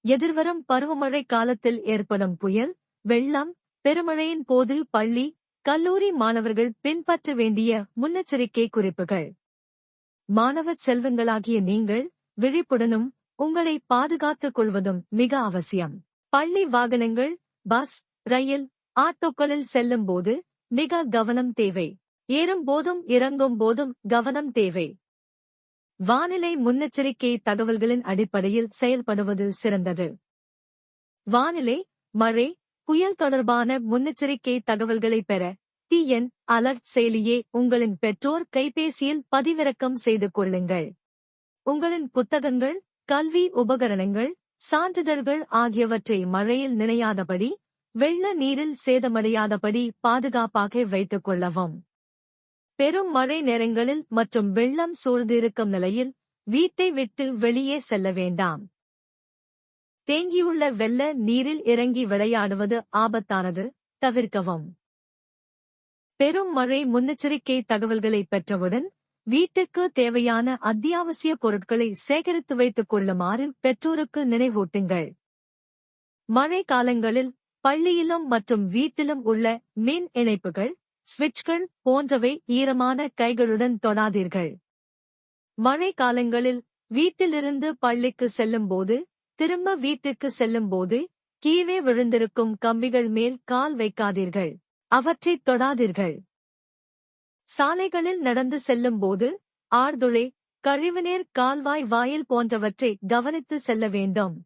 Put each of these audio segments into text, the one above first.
எதிர்வரும் பருவமழை காலத்தில் ஏற்படும் புயல், வெள்ளம், பெருமழையின் போது பள்ளி, கல்லூரி மாணவர்கள் பின்பற்ற வேண்டிய முன்னெச்சரிக்கை குறிப்புகள். மாணவ செல்வங்களாகிய நீங்கள் விழிப்புடனும் உங்களை பாதுகாத்துக் கொள்வதும் மிக அவசியம். பள்ளி வாகனங்கள், பஸ், ரயில், ஆட்டோக்களில் செல்லும் போது மிக கவனம் தேவை. ஏறும் போதும் இறங்கும் போதும் கவனம் தேவை. வானிலை முன்னெச்சரிக்கை தகவல்களின் அடிப்படையில் செயல்படுவது சிறந்தது. வானிலை, மழை, புயல் தொடர்பான முன்னெச்சரிக்கை தகவல்களை பெற டிஎன் அலர்ட் செயலியை உங்களின் பெற்றோர் கைபேசியில் பதிவிறக்கம் செய்து கொள்ளுங்கள். உங்களின் புத்தகங்கள், கல்வி உபகரணங்கள், சான்றிதழ்கள் ஆகியவற்றை மழையில் நினையாதபடி, வெள்ள நீரில் சேதமடையாதபடி பாதுகாப்பாக வைத்துக் கொள்ளவும். பெரும் மழை நேரங்களில் மற்றும் வெள்ளம் சூழ்ந்திருக்கும் நிலையில் வீட்டை விட்டு வெளியே செல்ல வேண்டாம். தேங்கியுள்ள வெள்ள நீரில் இறங்கி விளையாடுவது ஆபத்தானது, தவிர்க்கவும். பெரும் மழை முன்னெச்சரிக்கை தகவல்களை பெற்றவுடன் வீட்டுக்கு தேவையான அத்தியாவசிய பொருட்களை சேகரித்து வைத்துக் கொள்ளுமாறு பெற்றோருக்கு நினைவூட்டுங்கள். மழை காலங்களில் பள்ளியிலும் மற்றும் வீட்டிலும் உள்ள மின் இணைப்புகள், சுவிட்ச்கள் போன்றவை ஈரமான கைகளுடன் தொடாதீர்கள். மழை காலங்களில் வீட்டிலிருந்து பள்ளிக்கு செல்லும்போது, திரும்ப வீட்டுக்கு செல்லும்போது கீழே விழுந்திருக்கும் கம்பிகள் மேல் கால் வைக்காதீர்கள். அவற்றைத் தொடாதீர்கள். சாலைகளில் நடந்து செல்லும்போது ஆழ்துளை, கழிவுநீர் கால்வாய் வாயில் போன்றவற்றை கவனித்து செல்ல வேண்டும்.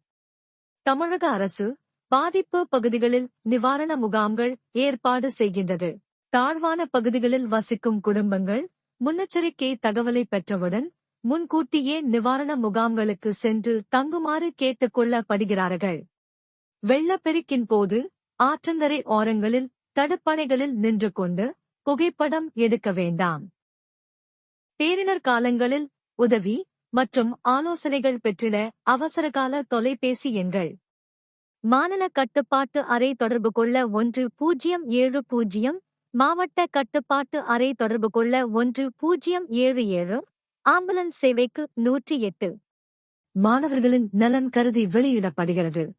தமிழக அரசு பாதிப்பு பகுதிகளில் நிவாரண முகாம்கள் ஏற்பாடு செய்கின்றது. தாழ்வான பகுதிகளில் வசிக்கும் குடும்பங்கள் முன்னெச்சரிக்கை தகவலை பெற்றவுடன் முன்கூட்டியே நிவாரண முகாம்களுக்கு சென்று தங்குமாறு கேட்டுக் கொள்ளப்படுகிறார்கள். வெள்ளப்பெருக்கின் போது ஆற்றங்கரை ஓரங்களில் தடுப்பணைகளில் நின்று கொண்டு புகைப்படம் எடுக்க வேண்டாம். பேரிடர் காலங்களில் உதவி மற்றும் ஆலோசனைகள் பெற்றிட அவசரகால தொலைபேசி எண்கள். மாநில கட்டுப்பாட்டு அறை தொடர்பு கொள்ள 1070, மாவட்ட கட்டுப்பாட்டு அறை தொடர்பு கொள்ள 1077, ஆம்புலன்ஸ் சேவைக்கு 108. மாணவர்களின் நலன் கருதி வெளியிடப்படுகிறது.